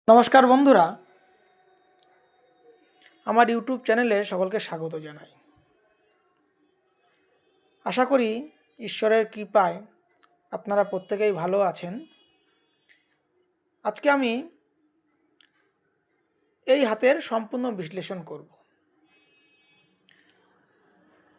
নমস্কার বন্ধুরা, আমার ইউটিউব চ্যানেলে সকলকে স্বাগত জানাই। আশা করি ঈশ্বরের কৃপায় আপনারা প্রত্যেকেই ভালো আছেন। আজকে আমি এই হাতের সম্পূর্ণ বিশ্লেষণ করব।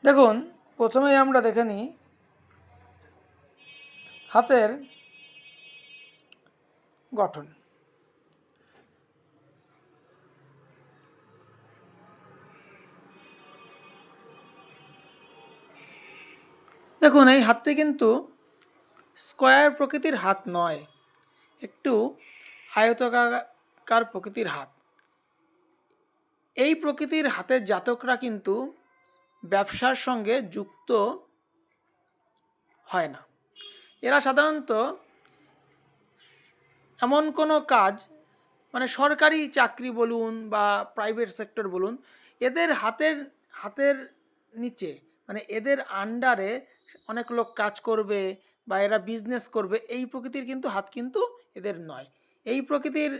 দেখুন, প্রথমেই আমরা দেখে নিই হাতের গঠন। দেখুন, এই হাতটি কিন্তু স্কয়ার প্রকৃতির হাত নয়, একটু আয়তাকার প্রকৃতির হাত। এই প্রকৃতির হাতের জাতকরা কিন্তু ব্যবসার সঙ্গে যুক্ত হয় না। এরা সাধারণত এমন কোনো কাজ, মানে সরকারি চাকরি বলুন বা প্রাইভেট সেক্টর বলুন, এদের হাতের নিচে, মানে এদের আন্ডারে অনেক লোক কাজ করবে বা এরা বিজনেস করবে, এই প্রকৃতির কিন্তু হাত কিন্তু এদের নয়। এই প্রকৃতির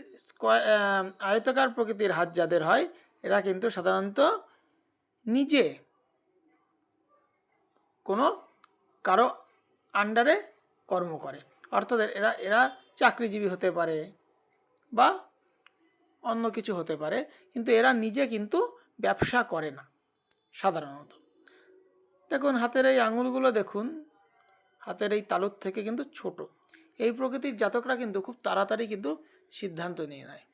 আয়তাকার প্রকৃতির হাত যাদের হয়, এরা কিন্তু সাধারণত নিজে কোনো কারো আন্ডারে কর্ম করে, অর্থাৎ এরা এরা চাকরিজীবী হতে পারে বা অন্য কিছু হতে পারে, কিন্তু এরা নিজে কিন্তু ব্যবসা করে না সাধারণত। দেখুন, হাতের এই আঙুলগুলো দেখুন, হাতের এই তালুর থেকে কিন্তু ছোট। এই প্রকৃতির জাতকরা কিন্তু খুব তাড়াতাড়ি কিন্তু সিদ্ধান্ত নিয়ে নেয়,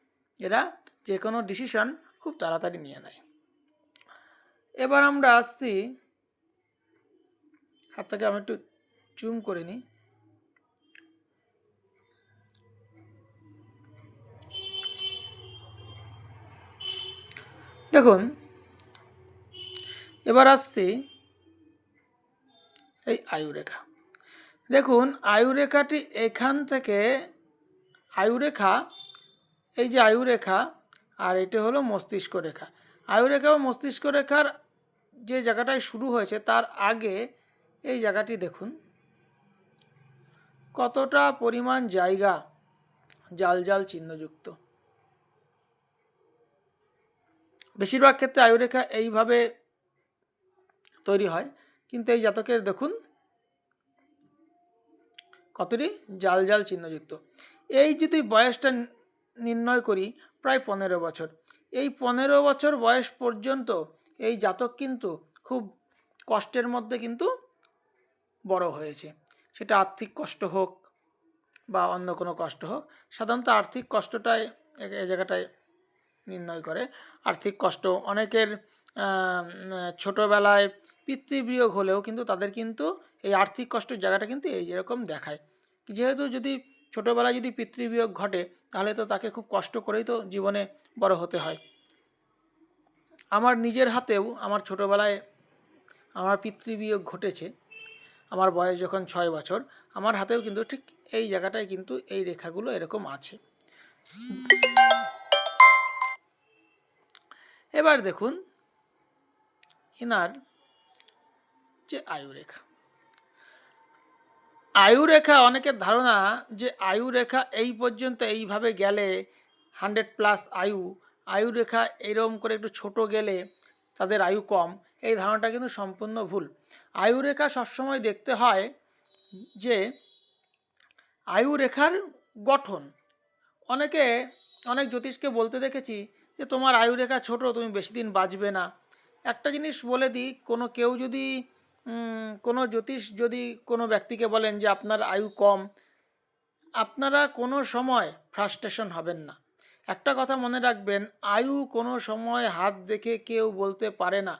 এরা যে কোনো ডিসিশন খুব তাড়াতাড়ি নিয়ে নেয়। এবার আমরা আসছি, হাতটাকে আমি একটু জুম করে নিই। দেখুন, এবার আসছি এই আয়ুরেখা। দেখুন, আয়ুরেখাটি এখান থেকে, আয়ুরেখা, এই যে আয়ুরেখা, আর এটা হলো মস্তিষ্ক রেখা। আয়ুরেখা ও মস্তিষ্ক রেখার যে জায়গাটায় শুরু হয়েছে তার আগে এই জায়গাটি দেখুন কতটা পরিমাণ জায়গা জাল জাল চিহ্নযুক্ত। বেশিরভাগ ক্ষেত্রে আয়ুরেখা এইভাবে তৈরি হয়, কিন্তু এই জাতকের দেখুন কতটি জাল জাল চিহ্নযুক্ত। এই যদি বয়সটা নির্ণয় করি, প্রায় 15 বছর। এই 15 বছর বয়স পর্যন্ত এই জাতক কিন্তু খুব কষ্টের মধ্যে কিন্তু বড় হয়েছে। সেটা আর্থিক কষ্ট হোক বা অন্য কোনো কষ্ট হোক, সাধারণত আর্থিক কষ্টটাই এই জায়গাটায় নির্ণয় করে। আর্থিক কষ্ট অনেকের ছোটোবেলায় পিতৃবিয়োগ হলেও কিন্তু তাদের কিন্তু এই আর্থিক কষ্টের জায়গাটা কিন্তু এই যেরকম দেখায়। যেহেতু যদি ছোটোবেলায় যদি পিতৃবিয়োগ ঘটে, তাহলে তো তাকে খুব কষ্ট করেই তো জীবনে বড় হতে হয়। আমার নিজের হাতেও আমার ছোটোবেলায় আমার পিতৃবিয়োগ ঘটেছে। আমার বয়স যখন 6 বছর, আমার হাতেও কিন্তু ঠিক এই জায়গাটায় কিন্তু এই রেখাগুলো এরকম আছে। এবার দেখুন এনার যে আয়ুরেখা। আয়ুরেখা, অনেকের ধারণা যে আয়ুরেখা এই পর্যন্ত এইভাবে গেলে 100+ আয়ুরেখা এরকম করে একটু ছোট গেলে তাদের আয়ু কম। এই ধারণাটা কিন্তু সম্পূর্ণ ভুল। আয়ুরেখা সবসময় দেখতে হয় যে আয়ুরেখার গঠন। অনেক জ্যোতিষকে বলতে দেখেছি যে তোমার আয়ুরেখা ছোট, তুমি বেশি দিন বাঁচবে না। একটা জিনিস বলে দিই, কেউ যদি কোনো জ্যোতিষ যদি কোনো ব্যক্তিকে বলেন যে আপনার আয়ু কম, আপনারা কোনো সময় ফ্রাস্ট্রেশন হবেন না। একটা কথা মনে রাখবেন, আয়ু কোনো সময় হাত দেখে কেউ বলতে পারে না।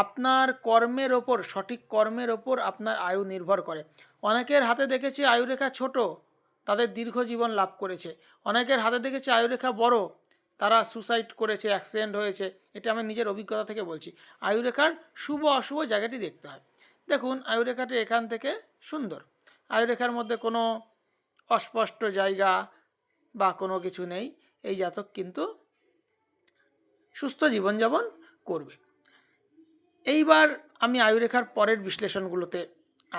আপনার কর্মের ওপর, সঠিক কর্মের ওপর আপনার আয়ু নির্ভর করে। অনেকের হাতে দেখেছি আয়ুরেখা ছোট, তাদের দীর্ঘ জীবন লাভ করেছে। অনেকের হাতে দেখেছি আয়ুরেখা বড়, তারা সুসাইড করেছে, অ্যাক্সিডেন্ট হয়েছে। এটা আমি নিজের অভিজ্ঞতা থেকে বলছি। আয়ুরেখার শুভ অশুভ জায়গাটি দেখতে হয়। দেখুন, আয়ুরেখাটি এখান থেকে সুন্দর। আয়ুরেখার মধ্যে কোনো অস্পষ্ট জায়গা বা কোনো কিছু নেই। এই জাতক কিন্তু সুস্থ জীবনযাপন করবে। এইবার আমি আয়ুরেখার পরের বিশ্লেষণগুলোতে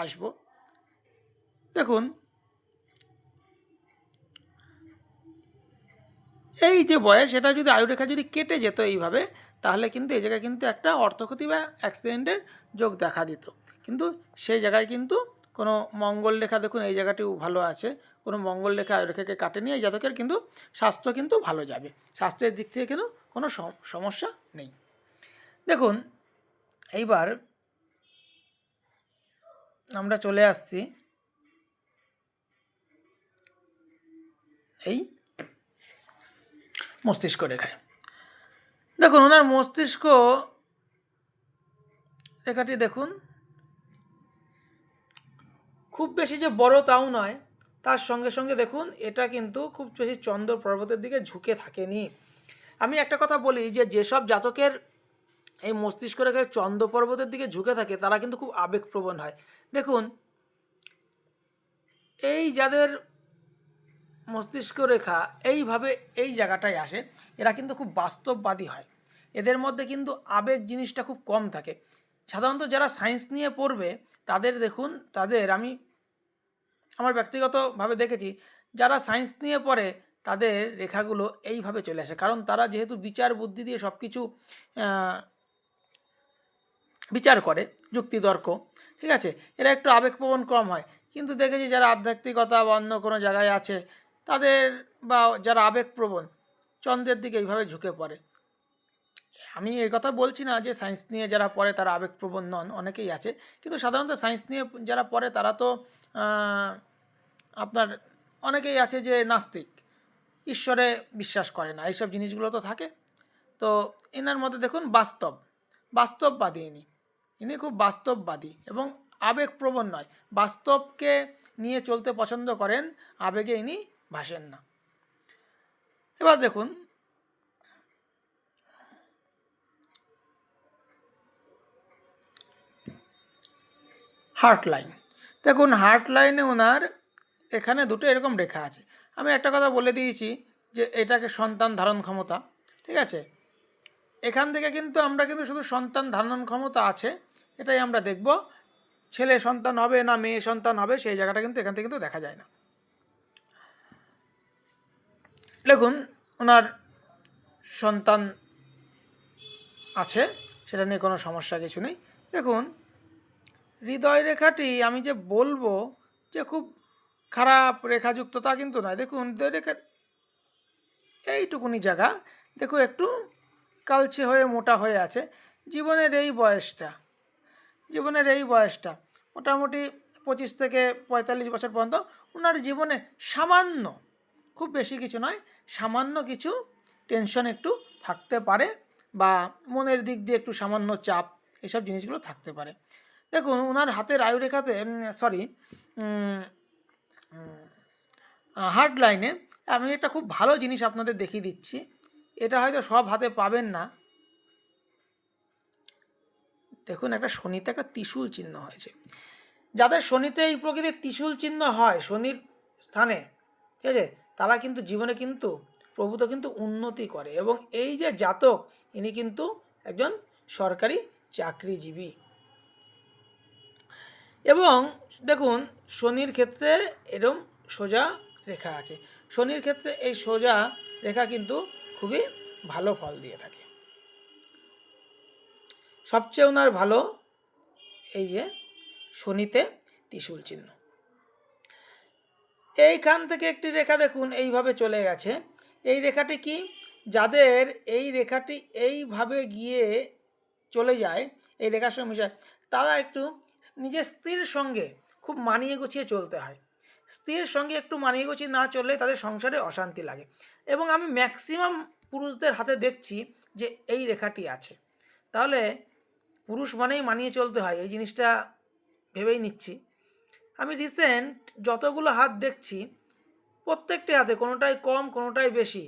আসব। দেখুন, এই যে বয়স, এটা যদি আয়ুরেখা যদি কেটে যেত এইভাবে, তাহলে কিন্তু এই জায়গায় কিন্তু একটা অর্থক্ষতি বা অ্যাক্সিডেন্টের যোগ দেখা দিত। কিন্তু সেই জায়গায় কিন্তু কোনো মঙ্গল রেখা, দেখুন এই জায়গাটিও ভালো আছে, কোনো মঙ্গল রেখা আয়ুরেখাকে কাটেনি, এই জাতকের কিন্তু স্বাস্থ্য কিন্তু ভালো যাবে, স্বাস্থ্যের দিক থেকে কিন্তু কোনো সমস্যা নেই। দেখুন এইবার আমরা চলে আসছি এই মস্তিষ্ক রেখায়। দেখুন ওনার মস্তিষ্ক রেখাটি দেখুন, খুব বেশি যে বড় তাও নয়, তার সঙ্গে সঙ্গে দেখুন এটা কিন্তু খুব বেশি চন্দ্র পর্বতের দিকে ঝুঁকে থাকেনি। আমি একটা কথা বলি যে যেসব জাতকের এই মস্তিষ্ক রেখায় চন্দ্র পর্বতের দিকে ঝুঁকে থাকে তারা কিন্তু খুব আবেগপ্রবণ হয়। দেখুন এই যাদের মস্তিষ্ক রেখা এইভাবে এই জায়গাটায় আসে, এরা কিন্তু খুব বাস্তববাদী হয়, এদের মধ্যে কিন্তু আবেগ জিনিসটা খুব কম থাকে। সাধারণত যারা সায়েন্স নিয়ে পড়বে তাদের দেখুন, তাদের আমি আমার ব্যক্তিগতভাবে দেখেছি, যারা সায়েন্স নিয়ে পড়ে তাদের রেখাগুলো এইভাবে চলে আসে, কারণ তারা যেহেতু বিচার বুদ্ধি দিয়ে সব কিছু বিচার করে, যুক্তিতর্ক, ঠিক আছে, এরা একটু আবেগপ্রবণ কম হয়। কিন্তু দেখেছি যারা আধ্যাত্মিকতা বা অন্য কোনো জায়গায় আছে তাদের, বা যারা আবেগপ্রবণ চন্দ্রের দিকে এইভাবে ঝুঁকে পড়ে। আমি এই কথা বলছি না যে সায়েন্স নিয়ে যারা পড়ে তারা আবেগপ্রবণ নন, অনেকেই আছে, কিন্তু সাধারণত সায়েন্স নিয়ে যারা পড়ে তারা তো আপনার অনেকেই আছে যে নাস্তিক, ঈশ্বরে বিশ্বাস করে না, এইসব জিনিসগুলো তো থাকে। তো এনার মধ্যে দেখুন বাস্তববাদী ইনি খুব বাস্তববাদী এবং আবেগপ্রবণ নয়, বাস্তবকে নিয়ে চলতে পছন্দ করেন, আবেগে ইনি ভাসেন না। এবার দেখুন হার্ট লাইন, দেখুন হার্ট লাইনে ওনার এখানে দুটো এরকম রেখা আছে। আমি একটা কথা বলে দিয়েছি যে এটাকে সন্তান ধারণ ক্ষমতা, ঠিক আছে, এখান থেকে কিন্তু আমরা কিন্তু শুধু সন্তান ধারণ ক্ষমতা আছে এটাই আমরা দেখব, ছেলে সন্তান হবে না মেয়ে সন্তান হবে সেই জায়গাটা কিন্তু এখান থেকে কিন্তু দেখা যায় না। দেখুন ওনার সন্তান আছে, সেটা নিয়ে কোনো সমস্যা কিছু নেই। দেখুন হৃদয় রেখাটি আমি যে বলবো যে খুব খারাপ রেখাযুক্ত তা কিন্তু নয়। দেখুন হৃদয় রেখার এইটুকুনি জায়গা দেখো একটু কালচে হয়ে মোটা হয়ে আছে। জীবনের এই বয়সটা, মোটামুটি 25 থেকে 45 বছর পর্যন্ত ওনার জীবনে সামান্য, খুব বেশি কিছু নয়, সামান্য কিছু টেনশন একটু থাকতে পারে, বা মনের দিক দিয়ে একটু সামান্য চাপ, এসব জিনিসগুলো থাকতে পারে। দেখুন ওনার হাতের আয়ুরেখাতে হার্ট লাইনে আমি একটা খুব ভালো জিনিস আপনাদের দেখিয়ে দিচ্ছি, এটা হয়তো সব হাতে পাবেন না। দেখুন একটা শনিতে একটা ত্রিশূল চিহ্ন হয়েছে, যাদের শনিতে এই প্রকৃতির ত্রিশূল চিহ্ন হয় শনির স্থানে, ঠিক আছে, তারা কিন্তু জীবনে কিন্তু প্রভূত কিন্তু উন্নতি করে, এবং এই যে জাতক ইনি কিন্তু একজন সরকারি চাকরিজীবী। এবং দেখুন শনির ক্ষেত্রে এরম সোজা রেখা আছে, শনির ক্ষেত্রে এই সোজা রেখা কিন্তু খুবই ভালো ফল দিয়ে থাকে। সবচেয়ে ওনার ভালো এই যে শনিতে ত্রিশূল চিহ্ন, এইখান থেকে একটি রেখা দেখুন এইভাবে চলে গেছে। এই রেখাটি কি, যাদের এই রেখাটি এইভাবে গিয়ে চলে যায়, এই রেখার সঙ্গে মিশে, তারা একটু নিজের স্ত্রীর সঙ্গে খুব মানিয়ে গুছিয়ে চলতে হয়, স্ত্রীর সঙ্গে একটু মানিয়ে গুছিয়ে না চললে তাদের সংসারে অশান্তি লাগে। এবং আমি ম্যাক্সিমাম পুরুষদের হাতে দেখছি যে এই রেখাটি আছে, তাহলে পুরুষ মানেই মানিয়ে চলতে হয়, এই জিনিসটা ভেবেই নিচ্ছি। আমি রিসেন্ট যতগুলো হাত দেখছি প্রত্যেকটি হাতে কোনোটাই কম কোনোটাই বেশি,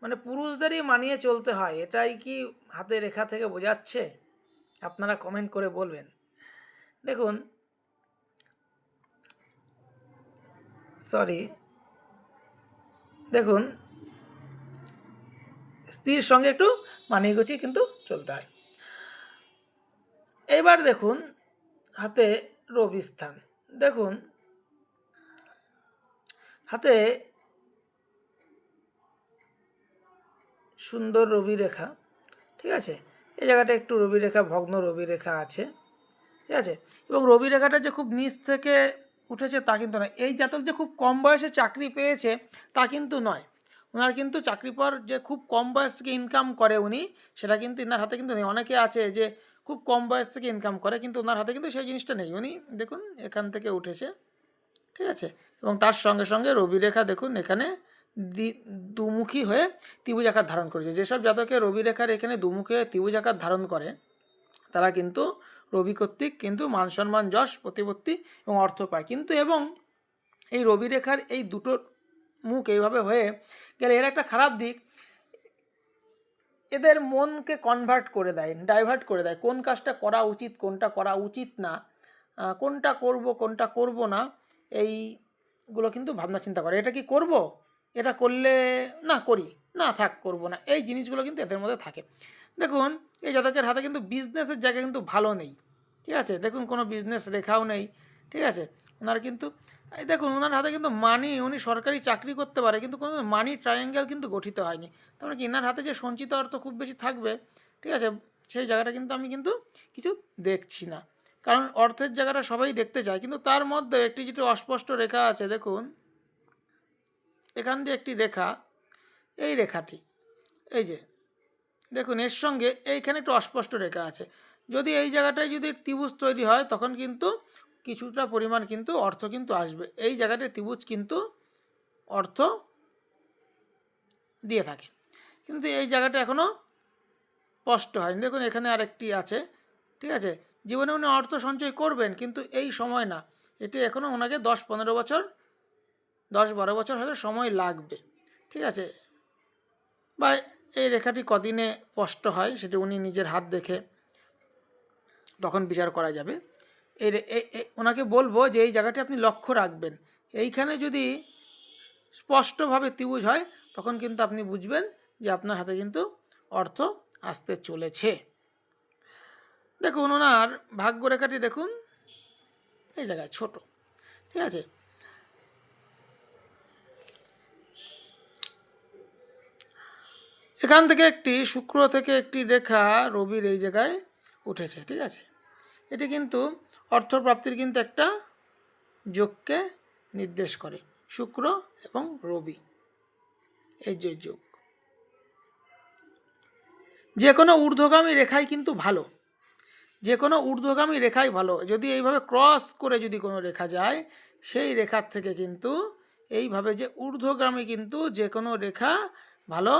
মানে পুরুষদেরই মানিয়ে চলতে হয়, এটাই কি হাতে রেখা থেকে বোঝাচ্ছে? আপনারা কমেন্ট করে বলবেন। দেখুন দেখুন স্ত্রীর সঙ্গে একটু মানিয়ে গুছিয়ে কিন্তু চলতে হয়। এবার দেখুন হাতে রবি স্থান, দেখুন হাতে সুন্দর রবি রেখা, ঠিক আছে। এই জায়গাটা একটু রবি রেখা, ভগ্ন রবি রেখা আছে, ঠিক আছে। এবং রবি রেখাটা যে খুব নিচ থেকে উঠেছে তা কিন্তু নয়। এই জাতক যে খুব কম বয়সে চাকরি পেয়েছে তা কিন্তু নয়। ওনার কিন্তু চাকরি পর যে খুব কম বয়স থেকে ইনকাম করে উনি, সেটা কিন্তু এনার হাতে কিন্তু নেই। অনেকে আছে যে খুব কম বয়স থেকে ইনকাম করে, কিন্তু ওনার হাতে কিন্তু সেই জিনিসটা নেই। উনি দেখুন এখান থেকে উঠেছে, ঠিক আছে। এবং তার সঙ্গে সঙ্গে রবি রেখা দেখুন এখানে দুমুখী হয়ে ত্রিভুজ আকার ধারণ করেছে। যেসব জাতকে রবি রেখার এখানে দুমুখী হয়ে ত্রিভুজ আকার ধারণ করে তারা কিন্তু রবি কর্তৃক কিন্তু মান সম্মান, যশ, প্রতিপত্তি এবং অর্থ পায়। কিন্তু এবং এই রবি রেখার এই দুটো মুখ এইভাবে হয়ে গেলে এর একটা খারাপ দিক, এদের মনকে কনভার্ট করে দেয়, ডাইভার্ট করে দেয়। কোন কাজটা করা উচিত, কোনটা করা উচিত না, কোনটা করব কোনটা করব না, এইগুলো কিন্তু ভাবনা চিন্তা করে। এটা কি করব, এটা করলে না করি, না থাক করব না, এই জিনিসগুলো কিন্তু এদের মধ্যে থাকে। দেখুন এই জাতকের হাতে কিন্তু বিজনেসের জায়গা কিন্তু ভালো নেই, ঠিক আছে। দেখুন কোনো বিজনেস রেখাও নেই, ঠিক আছে। ওনার কিন্তু এই দেখুন ওনার হাতে কিন্তু মানি, উনি সরকারি চাকরি করতে পারে কিন্তু কোনো মানি ট্রায়াঙ্গেল কিন্তু গঠিত হয়নি। তার মানে কি এনার হাতে যে সঞ্চিত অর্থ খুব বেশি থাকবে, ঠিক আছে, সেই জায়গাটা কিন্তু আমি কিন্তু কিছু দেখছি না। কারণ অর্থের জায়গাটা সবাই দেখতে চায়, কিন্তু তার মধ্যে একটি যেটি অস্পষ্ট রেখা আছে, দেখুন এখান দিয়ে একটি রেখা, এই রেখাটি, এই যে দেখুন এর সঙ্গে এইখানে একটু অস্পষ্ট রেখা আছে। যদি এই জায়গাটায় যদি ত্রিভুজ তৈরি হয় তখন কিন্তু কিছুটা পরিমাণ কিন্তু অর্থ কিন্তু আসবে। এই জায়গাটায় ত্রিভুজ কিন্তু অর্থ দিয়ে থাকে, কিন্তু এই জায়গাটা এখনও স্পষ্ট হয়নি। দেখুন এখানে আরেকটি আছে, ঠিক আছে। জীবনে উনি অর্থ সঞ্চয় করবেন কিন্তু এই সময় না, এটি এখনও ওনাকে 10-15 বছর, 10-12 বছর হয়তো সময় লাগবে, ঠিক আছে। বা এই রেখাটি কদিনে স্পষ্ট হয় সেটি উনি নিজের হাত দেখে তখন বিচার করা যাবে। ওনাকে বলবো যে এই জায়গাটি আপনি লক্ষ্য রাখবেন, এইখানে যদি স্পষ্টভাবে ত্রিভুজ হয় তখন কিন্তু আপনি বুঝবেন যে আপনার হাতে কিন্তু অর্থ আসতে চলেছে। দেখুন ওনার ভাগ্যরেখাটি দেখুন এই জায়গায় ছোট, ঠিক আছে। এখান থেকে একটি শুক্র থেকে একটি রেখা রবির এই জায়গায় উঠেছে, ঠিক আছে। এটি কিন্তু অর্থপ্রাপ্তির কিন্তু একটা যোগকে নির্দেশ করে, শুক্র এবং রবি এই যে যোগ। যে কোনো ঊর্ধ্বগামী রেখাই কিন্তু ভালো, যে কোনো ঊর্ধ্বগামী রেখাই ভালো। যদি এইভাবে ক্রস করে যদি কোনো রেখা যায়, সেই রেখার থেকে কিন্তু এইভাবে যে ঊর্ধ্বগামী কিন্তু যে কোনো রেখা ভালো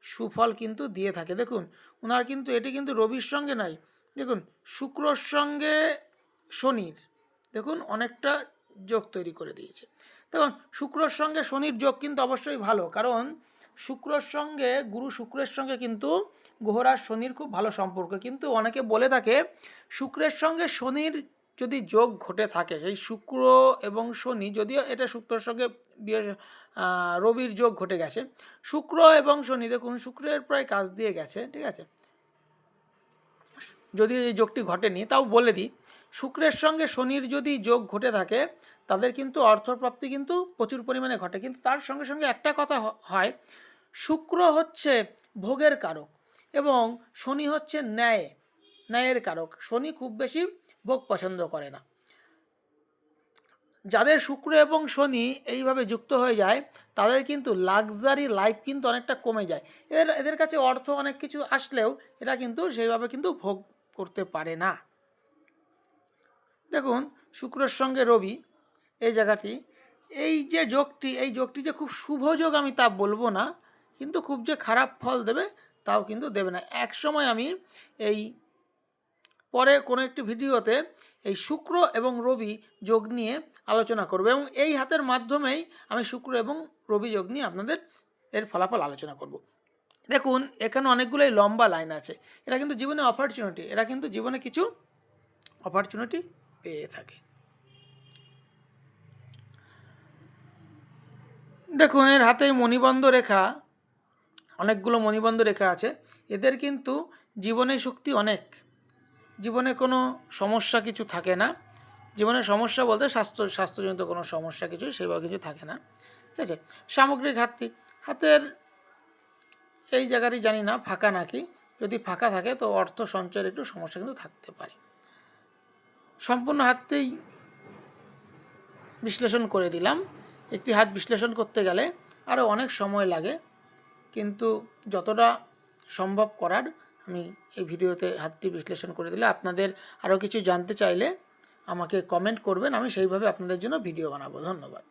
সুফল কিন্তু দিয়ে থাকে। দেখুন ওনার কিন্তু এটি কিন্তু রবির সঙ্গে নয়, দেখুন শুক্রর সঙ্গে শনির, দেখুন অনেকটা যোগ তৈরি করে দিয়েছে। দেখুন শুক্রর সঙ্গে শনির যোগ কিন্তু অবশ্যই ভালো, কারণ শুক্রর সঙ্গে গুরু, শুক্রের সঙ্গে কিন্তু গ্রহরাজ শনির খুব ভালো সম্পর্ক। কিন্তু অনেকে বলে থাকে শুক্রের সঙ্গে শনির যদি যোগ ঘটে থাকে, সেই শুক্র এবং শনি, যদিও এটা শুক্রের সঙ্গে রবির যোগ ঘটে গেছে, শুক্র এবং শনি দেখুন শুক্রের প্রায় কাজ দিয়ে গেছে, ঠিক আছে। যদি এই যোগটি ঘটেনি তাও বলে দিই, শুক্রের সঙ্গে শনির যদি যোগ ঘটে থাকে তাদের কিন্তু অর্থপ্রাপ্তি কিন্তু প্রচুর পরিমাণে ঘটে। কিন্তু তার সঙ্গে সঙ্গে একটা কথা হয়, শুক্র হচ্ছে ভোগের কারক এবং শনি হচ্ছে ন্যায়ের কারক। শনি খুব বেশি ভোগ পছন্দ করে না। যাদের শুক্র এবং শনি এইভাবে যুক্ত হয়ে যায় তাদের কিন্তু লাক্সারি লাইফ কিন্তু অনেকটা কমে যায়। এদের কাছে অর্থ অনেক কিছু আসলেও এরা কিন্তু সেইভাবে কিন্তু ভোগ করতে পারে না। দেখুন শুক্রের সঙ্গে রবি এই জায়গাটি, এই যে যোগটি, এই যোগটি যে খুব শুভ যোগ আমি তা বলবো না, কিন্তু খুব যে খারাপ ফল দেবে তাও কিন্তু দেবে না। এক সময় আমি এই পরে কোনো একটি ভিডিওতে এই শুক্র এবং রবি যোগ নিয়ে আলোচনা করব এবং এই হাতের মাধ্যমেই আমি শুক্র এবং রবি যোগ নিয়ে আপনাদের এর ফলাফল আলোচনা করব। দেখুন এখানে অনেকগুলোই লম্বা লাইন আছে, এরা কিন্তু জীবনে অপরচুনিটি, এরা কিন্তু জীবনে কিছু অপরচুনিটি পেয়ে থাকে। দেখুন এর হাতে মণিবন্ধ রেখা, অনেকগুলো মণিবন্ধ রেখা আছে। এদের কিন্তু জীবনে শক্তি অনেক, জীবনে কোনো সমস্যা কিছু থাকে না। জীবনের সমস্যা বলতে স্বাস্থ্যজনিত কোনো সমস্যা কিছু সেভাবে কিছু থাকে না, ঠিক আছে। সামগ্রিক ঘাটতি, হাতের এই জায়গারই জানি না ফাঁকা নাকি, যদি ফাঁকা থাকে তো অর্থ সঞ্চয়ের একটু সমস্যা কিন্তু থাকতে পারে। সম্পূর্ণ হাততেই বিশ্লেষণ করে দিলাম। একটি হাত বিশ্লেষণ করতে গেলে আরও অনেক সময় লাগে, কিন্তু যতটা সম্ভব করার আমি এই ভিডিওতে হাতটি বিশ্লেষণ করে দিলে, আপনাদের আরও কিছু জানতে চাইলে আমাকে কমেন্ট করবেন, আমি সেইভাবে আপনাদের জন্য ভিডিও বানাবো। ধন্যবাদ।